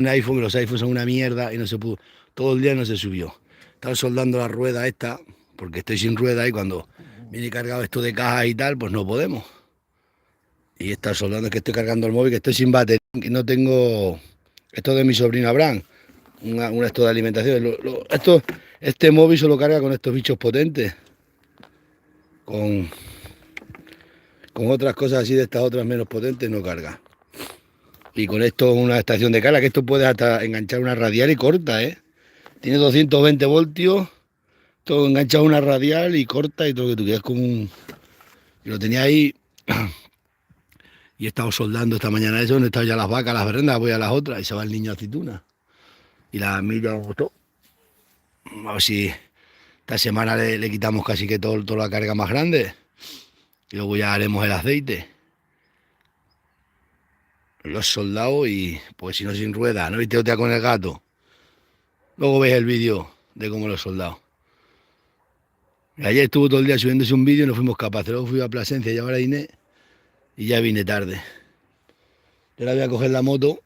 un iPhone, que los iPhones son una mierda y no se pudo. Todo el día no se subió. Estaba soldando la rueda esta, porque estoy sin rueda y cuando viene cargado esto de cajas y tal, pues no podemos. Y está soldando, es que estoy cargando el móvil, que estoy sin batería, que no tengo. Esto de mi sobrino Abraham, esto de alimentación. Este móvil solo carga con estos bichos potentes. Con, con otras cosas así de estas otras menos potentes no carga. Y con esto una estación de carga, que esto puedes hasta enganchar una radial y corta, ¿eh? Tiene 220 voltios, todo enganchado a una radial y corta y todo lo que tú quieras. Como un... Y lo tenía ahí y he estado soldando esta mañana eso, donde están ya las vacas, las berendas, voy a las otras y se va el niño a aceituna. Y la milla me gustó. A ver si esta semana le quitamos casi que toda la carga más grande. Y luego ya haremos el aceite. Lo he soldado y pues si no sin rueda, ¿no viste otra con el gato? Luego veis el vídeo de cómo lo he soldado. Y ayer estuvo todo el día subiéndose un vídeo y no fuimos capaces. Luego fui a Plasencia a llevar a Inés y ya vine tarde. Yo ahora voy a coger la moto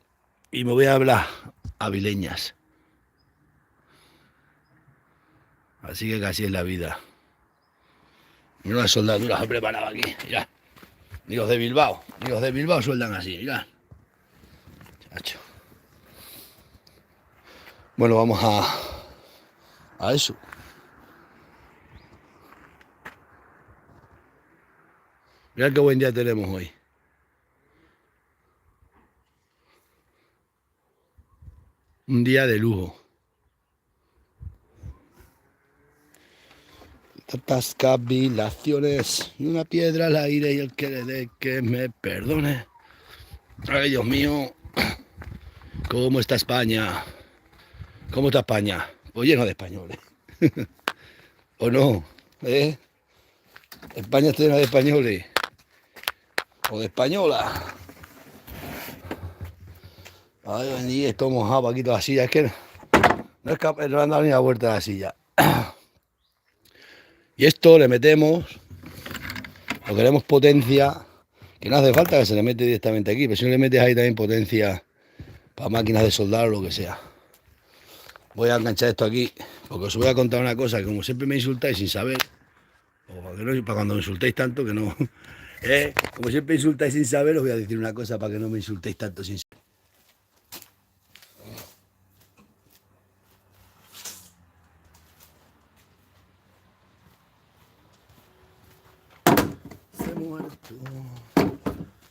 y me voy a hablar a Vileñas. Así que casi es la vida. Mira las soldaduras he preparado aquí, mirad. Ni los de Bilbao sueldan así, mirad. Chacho. Bueno, vamos a eso. Mirad qué buen día tenemos hoy. Un día de lujo. Tantas cavilaciones y una piedra al aire y el que le dé que me perdone. Ay, Dios mío. ¿Cómo está España? ¿Cómo está España? Pues lleno de españoles. ¿O no? ¿Eh? España está llena de españoles. O de españolas. Ay, y esto mojado aquí toda la silla. Es que no es capaz, no han dado ni la vuelta a la silla. Y esto le metemos, lo queremos potencia, que no hace falta que se le mete directamente aquí, pero si no le metes ahí también potencia para máquinas de soldar o lo que sea. Voy a enganchar esto aquí, porque os voy a contar una cosa, que como siempre me insultáis sin saber, o para cuando me insultéis tanto que no, como siempre insultáis sin saber, os voy a decir una cosa para que no me insultéis tanto sin saber.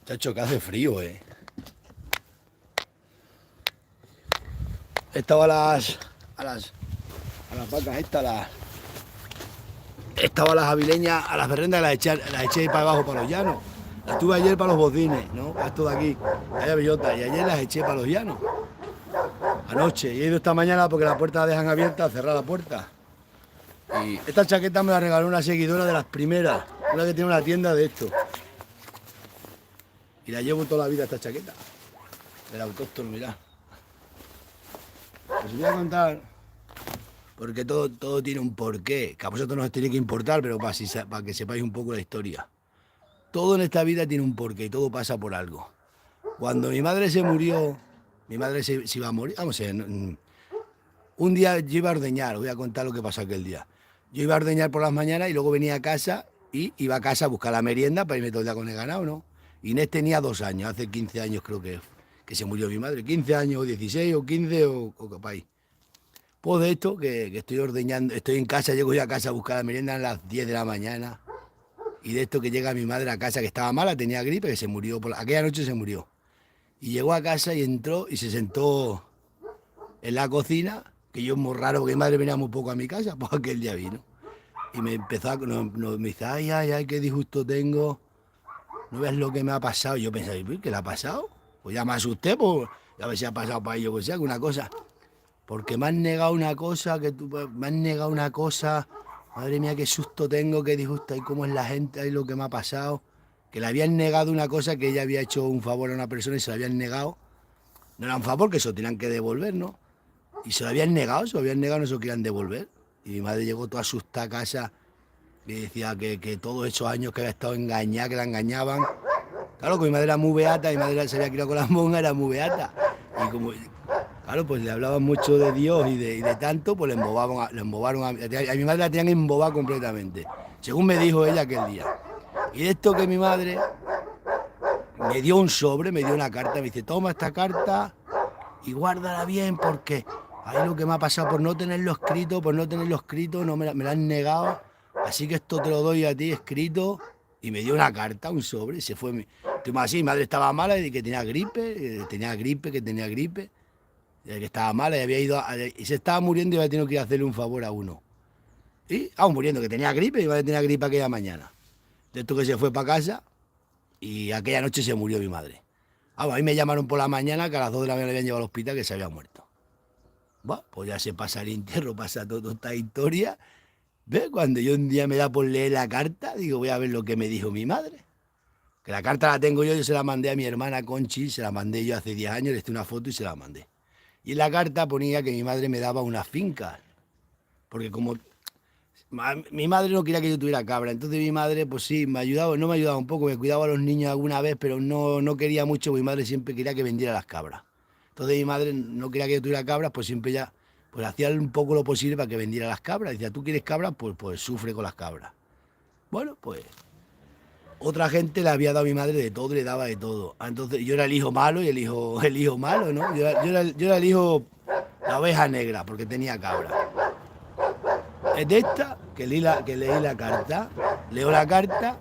Chacho, que hace frío, Estaba a las vacas estas, estaba a las avileñas, a las berrendas las eché para abajo para los llanos. Las tuve ayer para los bocines, ¿no? Para esto de aquí, allá bellota, y ayer las eché para los llanos. Anoche, y he ido esta mañana porque la puerta la dejan abierta, cerrar la puerta. Y esta chaqueta me la regaló una seguidora de las primeras, una que tiene una tienda de esto. Y la llevo toda la vida esta chaqueta, del autóctono, mirá. Os voy a contar, porque todo tiene un porqué, que a vosotros no os tiene que importar, pero para que sepáis un poco la historia. Todo en esta vida tiene un porqué, todo pasa por algo. Cuando mi madre se murió, mi madre se iba a morir, vamos a ver, un día yo iba a ordeñar, os voy a contar lo que pasó aquel día. Yo iba a ordeñar por las mañanas y luego venía a casa y iba a casa a buscar la merienda para irme todo el día con el ganado, ¿no? Inés tenía 2 años, hace 15 años creo que se murió mi madre, 15 años, o 16 o 15 o capaz. Pues de esto, que estoy ordeñando, estoy en casa, llego yo a casa a buscar la merienda a las 10 de la mañana. Y de esto que llega mi madre a casa, que estaba mala, tenía gripe, que se murió, aquella noche se murió. Y llegó a casa y entró y se sentó en la cocina, que yo es muy raro, porque mi madre venía muy poco a mi casa, pues aquel día vino. Y me empezó me dice, ay, qué disgusto tengo, no ves lo que me ha pasado. Y yo pensaba, ¿qué le ha pasado? Pues ya me asusté, pues, a ver si ha pasado para ello, que sea alguna cosa. Porque me han negado una cosa, me han negado una cosa, madre mía, qué susto tengo, qué disgusto, y cómo es la gente, ahí lo que me ha pasado, que le habían negado una cosa que ella había hecho un favor a una persona y se la habían negado. No era un favor, que se lo tenían que devolver, ¿no? Y se lo habían negado, no se lo querían devolver. Y mi madre llegó toda asustada a casa y decía que todos esos años que había estado engañada, que la engañaban. Claro, que mi madre era muy beata, mi madre se había criado con las monjas, era muy beata. Y como Claro, pues le hablaban mucho de Dios y de tanto, pues le embobaron a mi madre la tenían embobada completamente, según me dijo ella aquel día. Y de esto que mi madre me dio un sobre, me dio una carta, me dice, toma esta carta y guárdala bien porque ahí lo que me ha pasado por no tenerlo escrito, no me la han negado, así que esto te lo doy a ti escrito. Y me dio una carta, un sobre, y se fue. Tuvimos así, mi madre estaba mala y que tenía gripe, que estaba mala y había ido y se estaba muriendo y había tenido que ir a hacerle un favor a uno. Y aún muriendo, que tenía gripe y mi madre tenía gripe aquella mañana. De esto que se fue para casa y aquella noche se murió mi madre. A mí me llamaron por la mañana que a las 2 de la mañana le habían llevado al hospital que se había muerto. Bueno, pues ya se pasa el entierro, pasa toda esta historia. ¿Ves? Cuando yo un día me da por leer la carta, digo, voy a ver lo que me dijo mi madre. Que la carta la tengo yo se la mandé a mi hermana Conchi, se la mandé yo hace 10 años, le hice una foto y se la mandé. Y en la carta ponía que mi madre me daba unas fincas, porque como mi madre no quería que yo tuviera cabra, entonces mi madre, pues sí, me ayudaba, no me ayudaba un poco, me cuidaba a los niños alguna vez, pero no quería mucho, porque mi madre siempre quería que vendiera las cabras. Entonces mi madre no quería que yo tuviera cabras, pues siempre ya, pues hacía un poco lo posible para que vendiera las cabras. Decía, ¿tú quieres cabras? Pues sufre con las cabras. Bueno, pues otra gente le había dado a mi madre de todo, le daba de todo. Entonces yo era el hijo malo y el hijo malo, ¿no? Yo era el hijo, la oveja negra, porque tenía cabra. Es de esta que leí la carta. Leo la carta.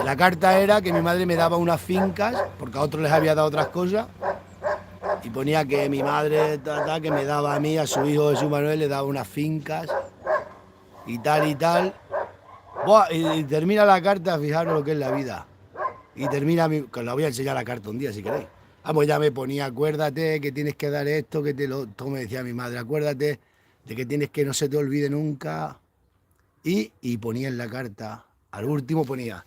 La carta era que mi madre me daba unas fincas, porque a otros les había dado otras cosas. Y ponía que mi madre, que me daba a mí, a su hijo Jesús Manuel, le daba unas fincas y tal y tal. Buah, y termina la carta, fijaros lo que es la vida. Y termina, que os la voy a enseñar la carta un día si queréis. Pues ya me ponía, acuérdate que tienes que dar esto, todo me decía mi madre, acuérdate de que tienes que no se te olvide nunca. Y ponía en la carta, al último ponía,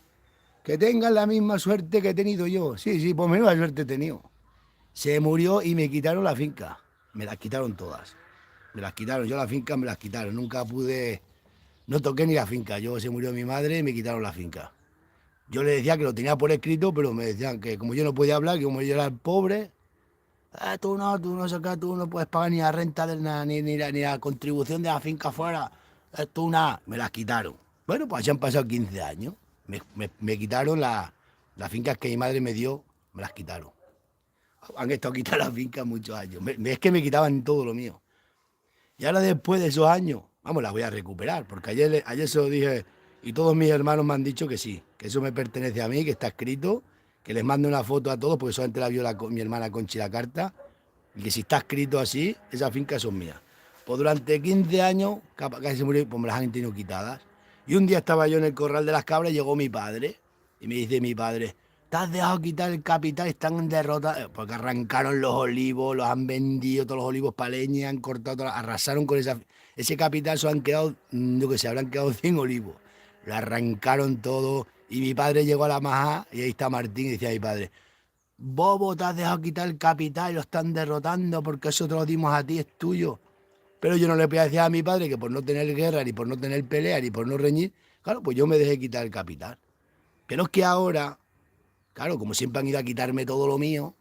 que tengas la misma suerte que he tenido yo. Sí, sí, pues menuda suerte he tenido. Se murió y me quitaron la finca. Me las quitaron todas. Me las quitaron, yo la finca me las quitaron. Nunca pude, no toqué ni la finca. Se murió mi madre y me quitaron la finca. Yo le decía que lo tenía por escrito, pero me decían que como yo no podía hablar, que como yo era pobre, tú no puedes pagar ni la renta ni la contribución de la finca fuera. Tú nada, me las quitaron. Bueno, pues ya han pasado 15 años. Me quitaron las fincas que mi madre me dio, me las quitaron. Han estado quitadas las fincas muchos años. Es que me quitaban todo lo mío. Y ahora después de esos años, las voy a recuperar, porque ayer se lo dije y todos mis hermanos me han dicho que sí, que eso me pertenece a mí, que está escrito, que les mando una foto a todos, porque solamente la vio mi hermana Conchi la carta, y que si está escrito así, esas fincas son mías. Pues durante 15 años, casi se murió, pues me las han tenido quitadas. Y un día estaba yo en el corral de las cabras y llegó mi padre, y me dice mi padre, te has dejado quitar el capital, están en derrota, porque arrancaron los olivos, los han vendido, todos los olivos para leña, han cortado, arrasaron con ese capital, se han quedado, yo que sé, habrán quedado 100 olivos. Lo arrancaron todo y mi padre llegó a la majá y ahí está Martín y decía a mi padre, bobo, te has dejado quitar el capital y lo están derrotando porque eso te lo dimos a ti, es tuyo. Pero yo no le podía decir a mi padre que por no tener guerra, ni por no tener pelea, ni por no reñir, claro, pues yo me dejé quitar el capital. Pero es que ahora, claro, como siempre han ido a quitarme todo lo mío,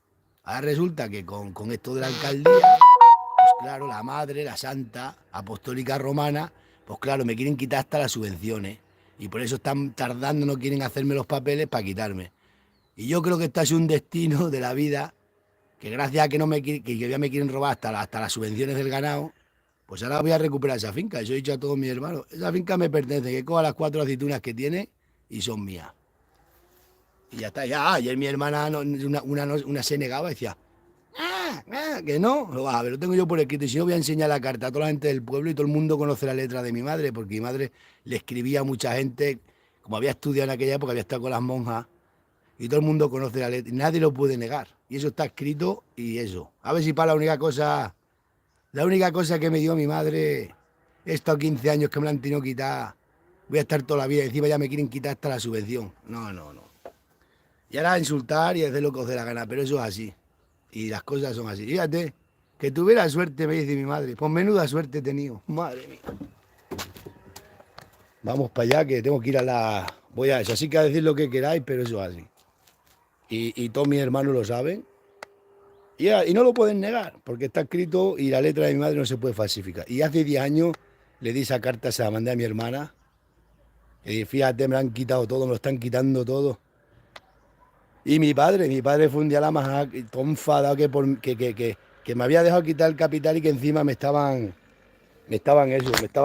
ahora resulta que con esto de la alcaldía, pues claro, la madre, la santa, apostólica romana, pues claro, me quieren quitar hasta las subvenciones. Y por eso están tardando, no quieren hacerme los papeles para quitarme. Y yo creo que este es un destino de la vida, que gracias a que, no me, que ya me quieren robar hasta las subvenciones del ganado, pues ahora voy a recuperar esa finca. Yo he dicho a todos mis hermanos, esa finca me pertenece, que coja las 4 aceitunas que tiene y son mías. Y ya está, ya. Ayer mi hermana, una se negaba, decía, que no. A ver, lo tengo yo por escrito y si no voy a enseñar la carta a toda la gente del pueblo y todo el mundo conoce la letra de mi madre, porque mi madre le escribía a mucha gente, como había estudiado en aquella época, había estado con las monjas, y todo el mundo conoce la letra, y nadie lo puede negar. Y eso está escrito y eso. A ver si para la única cosa que me dio mi madre, estos 15 años que me la han tenido que quitar, voy a estar toda la vida, encima ya me quieren quitar hasta la subvención. No, no, no. Y ahora insultar y hacer lo que os dé la gana, pero eso es así. Y las cosas son así. Fíjate, que tuviera suerte, me dice mi madre. Pues menuda suerte he tenido. Madre mía. Vamos para allá, que tengo que ir a la... Voy a eso, así que a decir lo que queráis, pero eso es así. Y todos mis hermanos lo saben. Y no lo pueden negar, porque está escrito y la letra de mi madre no se puede falsificar. Y hace 10 años le di esa carta, se la mandé a mi hermana. Y fíjate, me la han quitado todo, me lo están quitando todo. Y mi padre fue un día a la majada, todo enfadado que me había dejado quitar el capital y que encima me estaba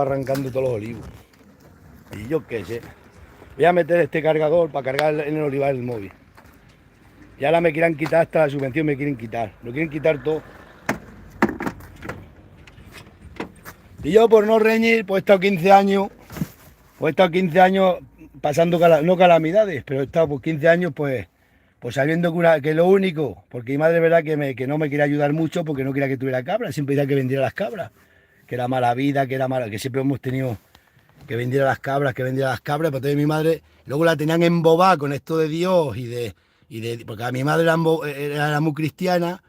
arrancando todos los olivos. Y yo qué sé. Voy a meter este cargador para cargar en el olivar el móvil. Y ahora me quieren quitar hasta la subvención, me quieren quitar. Lo quieren quitar todo. Y yo por no reñir, pues he estado 15 años, pasando, no calamidades, pero he estado por 15 años pues sabiendo que lo único, porque mi madre es verdad que no me quería ayudar mucho porque no quería que tuviera cabras, siempre decía que vendiera las cabras, que era mala vida, que era mala, que siempre hemos tenido que vendiera las cabras, pero entonces mi madre luego la tenían embobada con esto de Dios porque a mi madre era muy cristiana.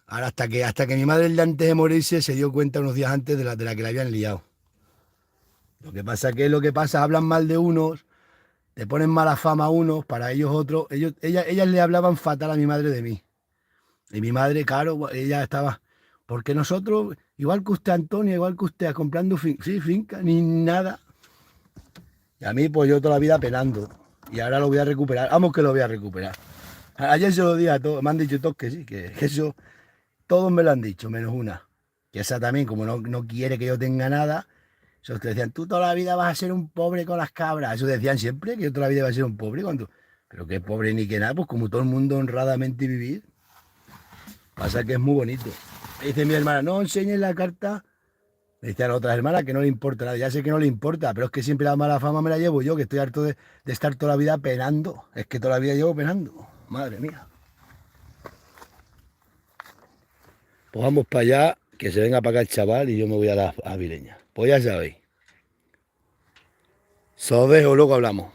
Ahora, hasta que mi madre, el día antes de morirse, se dio cuenta unos días antes de la que la habían liado. Lo que pasa, hablan mal de unos, te ponen mala fama a unos, para ellos otros. Ellas le hablaban fatal a mi madre de mí. Y mi madre, claro, ella estaba. Porque nosotros, igual que usted, Antonio, igual que usted, comprando finca, ni nada. Y a mí, pues yo toda la vida penando. Y ahora lo voy a recuperar. Vamos que lo voy a recuperar. Ayer se lo dije a todos, me han dicho todos que sí, que eso. Todos me lo han dicho, menos una. Que esa también, como no quiere que yo tenga nada, esos te decían, tú toda la vida vas a ser un pobre con las cabras. Eso decían siempre, que yo toda la vida iba a ser un pobre. Pero qué pobre ni que nada, pues como todo el mundo honradamente vivir. Pasa que es muy bonito. Me dice mi hermana, no enseñes la carta. Me decían otras hermanas que no le importa nada. Ya sé que no le importa, pero es que siempre la mala fama me la llevo yo, que estoy harto de estar toda la vida penando. Es que toda la vida llevo penando. Madre mía. Pues vamos para allá, que se venga para acá el chaval y yo me voy a la avileña. Pues ya sabéis. Se os dejo, luego hablamos.